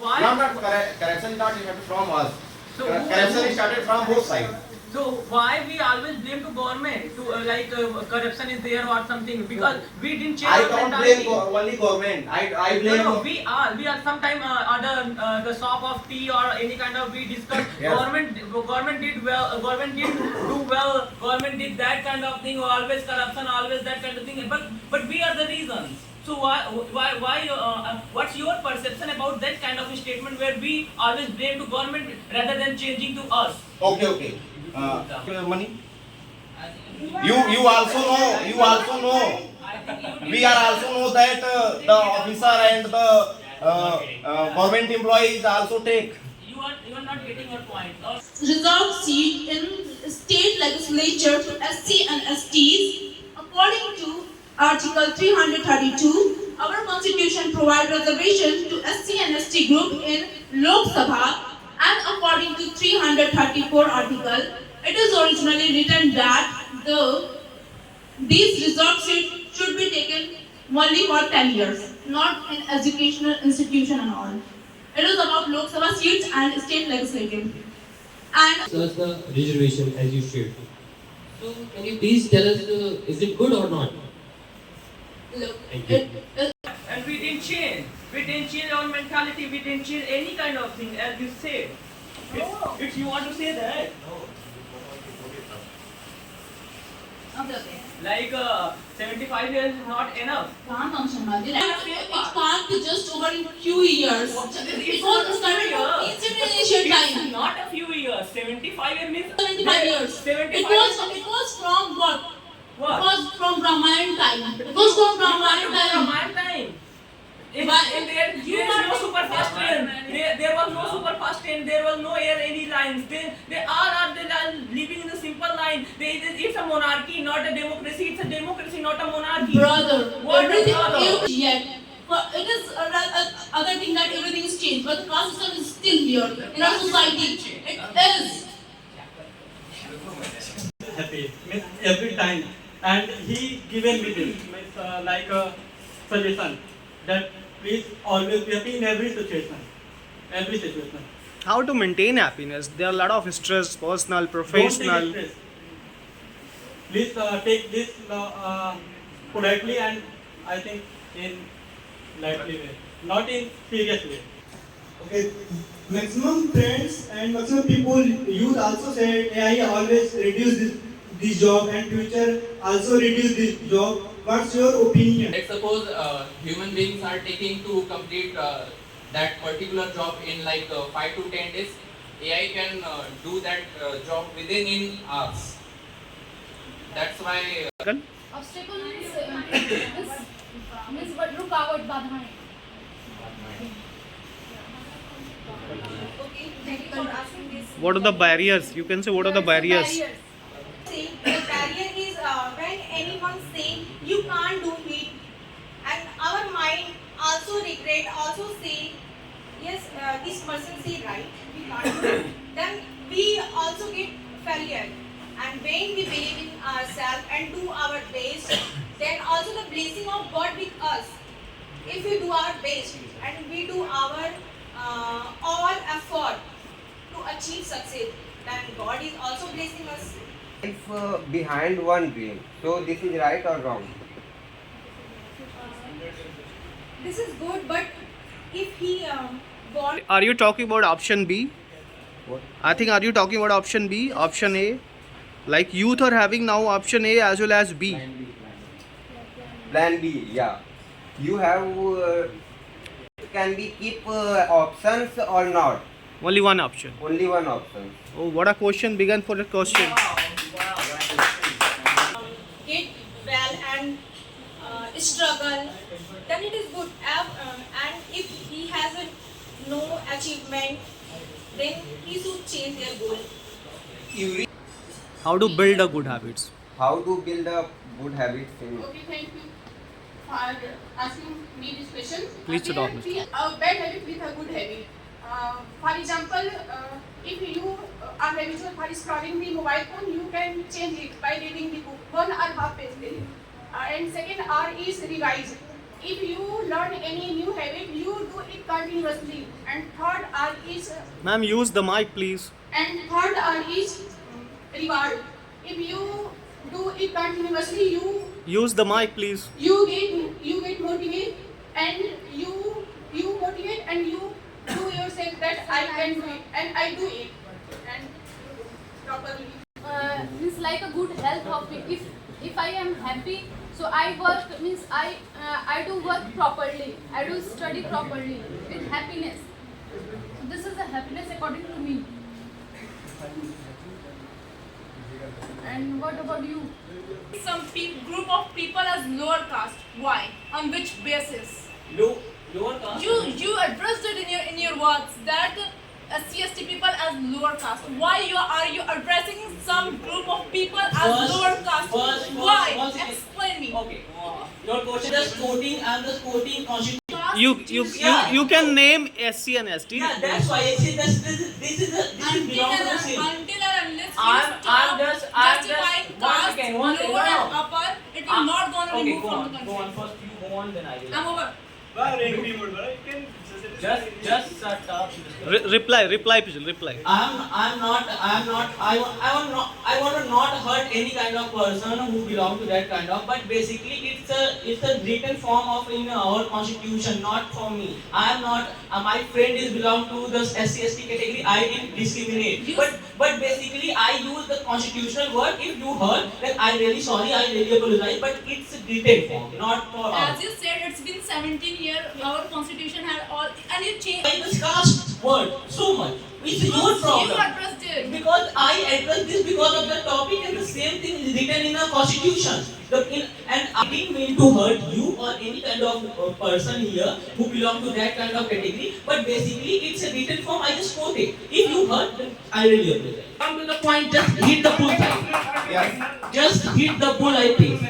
Why? Not correction not started from us. So Correction is started from both sides. So why we always blame to government to corruption is there or something, because we didn't change I our don't mentality. blame only government. I blame. No, we are sometime under the shop of tea or any kind of we discuss. Yes. Government did well. Government did do well. Government did that kind of thing. Always corruption. Always that kind of thing. But we are the reasons. So why what's your perception about that kind of statement where we always blame to government rather than changing to us? Okay. Money. You also know. We are also know that the officer and the government employees also take. You are not getting your point. Reserved seat in state legislature to SC and STs. According to Article 332, our constitution provides reservation to SC and ST group in Lok Sabha, and according to 334 article, it is originally written that these reserved seats should be taken only for 10 years, not in educational institution and all. It is about Lok Sabha seats and state legislative. And Such the reservation as you shared. So can you please tell us, is it good or not? look, Thank you. And we didn't change. We didn't change our mentality. We didn't change any kind of thing, as you said. If you want to say that. Like 75 years is not enough. it can't be just over in few years. It was started from ancient and ancient It's time. not a few years. 75 years means 75 years. 75 It was from what? What? It was from Brahman time. It was from Brahman time. Ramayana time. In But there is no super fast train. There was no super fast train. There was no air any lines. They are living in a simple line. It's a monarchy, not a democracy. It's a democracy, not a monarchy. Brother, What everything brother? is yet. But it is other thing that everything is changed, but the caste system is still here in our society. It is. Happy means every time, and he given me this means like a suggestion that please always be happy in every situation. How to maintain happiness? There are a lot of stress, personal, Don't professional. take stress. Please take this politely and I think in lightly way, not in serious way. Okay, maximum friends and maximum people, youth also said AI always reduce this job and future also reduce this job. What's your opinion? Let's suppose human beings are taking to complete that particular job in like 5 to 10 days. AI can do that job within in hours. That's why. Obstacle means what रुकावट बाधाएं. Okay, thank you for asking this. What are the barriers? You can say what are the barriers? See, the barrier is when anyone say you can't do it, and our mind also regret, also say yes, this person say right, we can't do it. Then we also get failure. And when we believe in ourselves and do our best, then also the blessing of God with us. If we do our best and we do our all effort to achieve success, then God is also blessing us. If behind one dream, so this is right or wrong? This is good, but if he want. Are you talking about option B? What? I think, are you talking about option B? Option A? Like youth are having now option A as well as B. Plan B, yeah. You have can we keep options or not? Only one option. Only one option. Oh, what a question began for a question. Get well and struggle, then it is good. And if he has no achievement, then he should change their goal. How to build a good habits? How to build a good habit? Okay, thank you for asking me this question. Please There talk, are three bad habit with a good habit. For example, if you are habitual for scrolling the mobile phone, you can change it by reading the book, 1 or half page daily. And second R is revise. if you learn any new habit, you do it continuously. And third R is Ma'am, use the mic, please. Reward. If you do it continuously, Use the mic, please. you get motivated, and you motivate, and you do yourself that I can do it, and I do it, and properly. It's like a good health of me. If I am happy, so I work, means I do work properly, I do study properly with happiness. So this is a happiness according to me. And what about you? Some group of people as lower caste. Why? On which basis? Lower caste? You addressed it in your words that SC/ST people as lower caste. Why are you addressing some group of people as lower caste? Why? First, Explain me. Okay. Your question is quoting. I am just quoting constitution. You can name SC and ST. Yeah, that's why. See, this is belong to the same. Until and unless I'm just justifying caste, one second. lower and upper, it will not gonna Okay, remove go from on. the Go country. on. First, you go on, then I will. I'm over. Just shut up. Reply, Pijal, reply. I want to not hurt any kind of person who belong to that kind of, but basically it's a written form of in our constitution, not for me. I am not, my friend is belong to the SC/ST category, I didn't discriminate. But basically I use the constitutional word. If you heard, then I'm really sorry, I really apologize, but it's a written form, not for us. As you said, it's been 17 years, our constitution had all, and you changed. I discussed word so much. It's your problem. You addressed it. Because I addressed this because of the topic, and the same thing is written in the constitution. And I didn't mean to hurt you or any kind of person here who belong to that kind of category. But basically, it's a written form. I just quote it. If you hurt, then I really apologize. Come to the point. Just hit the bullseye. Yes. Just hit the bullseye, please.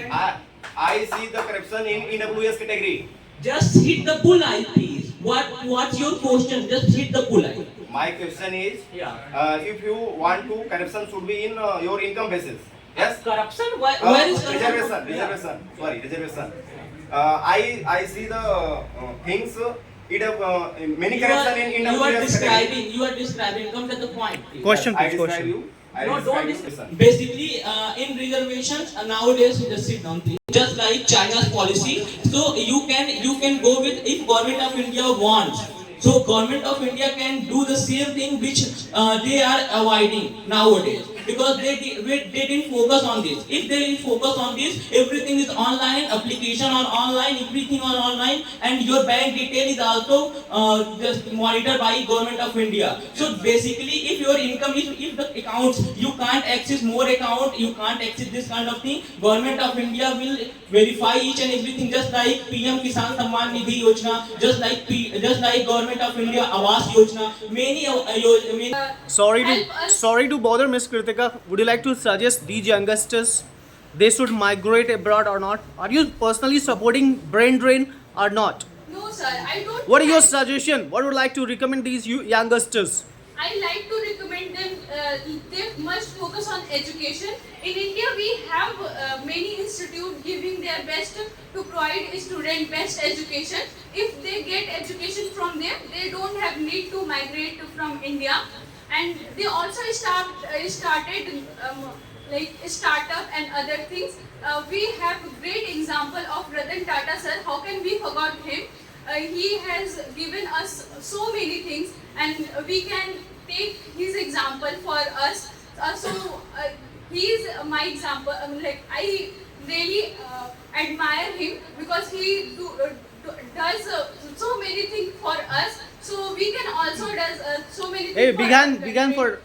I see the corruption in EWS category. Just hit the bullseye, please. What's your question? Just hit the bullseye. My question is, Yeah. if you want to, corruption should be in your income basis. Yes. Corruption? Where is corruption? Reservation. Sorry, reservation. I see the things. Many corruption in EWS category. You are describing. Come to the point, please. Question, I please, describe question. you. No, don't describe. Basically, in reservations nowadays, just sit down, please. Just like China's policy, so you can go with if Government of India wants. So Government of India can do the same thing which they are avoiding nowadays, because they didn't focus on this. If they didn't focus on this, everything is online, application on online, everything on online, and your bank detail is also just monitored by Government of India. So basically, if your income is, if the accounts, you can't access more account, you can't access this kind of thing, Government of India will verify each and everything, just like PM Kisan Samman Nidhi Yojana, just like Government of India Awas Yojana, many Sorry to bother, Miss Kritika. Would you like to suggest these youngsters they should migrate abroad or not? Are you personally supporting brain drain or not? No, sir, I don't. What is your suggestion? What would you like to recommend these youngsters? I like to recommend them, they must focus on education. In India, we have many institutes giving their best to provide student best education. If they get education from them, they don't have need to migrate from India. And they also started like startup and other things. We have great example of Ratan Tata sir. How can we forget him? He has given us so many things, and we can take his example for us. He is my example. Like I really admire him because he does so many things for us. So we can also does so many things. Hey, for began us. for.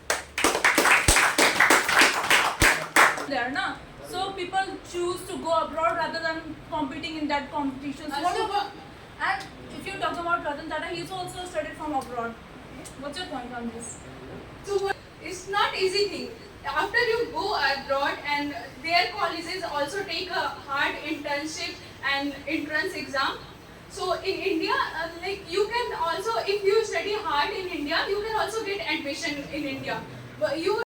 There, na? So people choose to go abroad rather than competing in that competition. And if you talk about Ratan Tata, he's also studied from abroad. What's your point on this? So it's not easy thing. After you go abroad, and their colleges also take a hard internship and entrance exam. So in India, like you can also, if you study hard in India, you can also get admission in India. But you